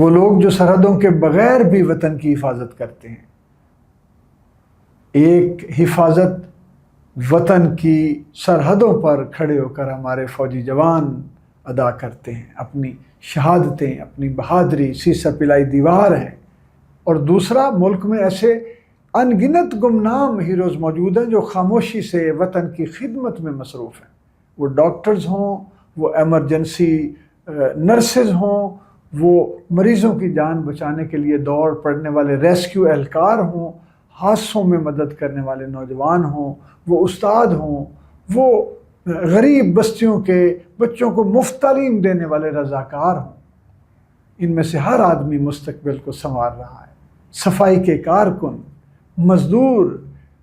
وہ لوگ جو سرحدوں کے بغیر بھی وطن کی حفاظت کرتے ہیں. ایک حفاظت وطن کی سرحدوں پر کھڑے ہو کر ہمارے فوجی جوان ادا کرتے ہیں، اپنی شہادتیں، اپنی بہادری سیسہ پلائی دیوار ہے. اور دوسرا، ملک میں ایسے ان گنت گمنام ہیروز موجود ہیں جو خاموشی سے وطن کی خدمت میں مصروف ہیں. وہ ڈاکٹرز ہوں، وہ ایمرجنسی نرسز ہوں، وہ مریضوں کی جان بچانے کے لیے دوڑ پڑنے والے ریسکیو اہلکار ہوں، حادثوں میں مدد کرنے والے نوجوان ہوں، وہ استاد ہوں، وہ غریب بستیوں کے بچوں کو مفت تعلیم دینے والے رضاکار ہوں. ان میں سے ہر آدمی مستقبل کو سنوار رہا ہے. صفائی کے کارکن، مزدور،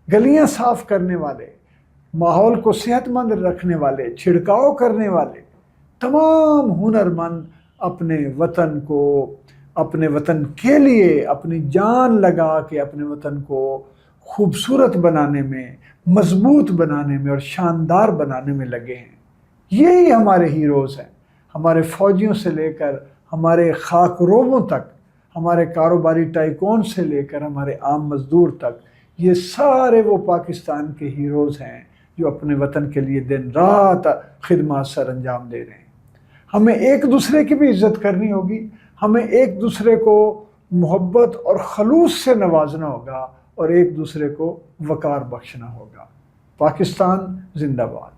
گلیاں صاف کرنے والے، ماحول کو صحت مند رکھنے والے، چھڑکاؤ کرنے والے، تمام ہنرمند اپنے وطن کو، اپنے وطن کے لیے اپنی جان لگا کے اپنے وطن کو خوبصورت بنانے میں، مضبوط بنانے میں اور شاندار بنانے میں لگے ہیں. یہی ہمارے ہیروز ہیں. ہمارے فوجیوں سے لے کر ہمارے خاک روبوں تک، ہمارے کاروباری ٹائکون سے لے کر ہمارے عام مزدور تک، یہ سارے وہ پاکستان کے ہیروز ہیں جو اپنے وطن کے لیے دن رات خدمات سر انجام دے رہے ہیں. ہمیں ایک دوسرے کی بھی عزت کرنی ہوگی، ہمیں ایک دوسرے کو محبت اور خلوص سے نوازنا ہوگا اور ایک دوسرے کو وقار بخشنا ہوگا. پاکستان زندہ باد.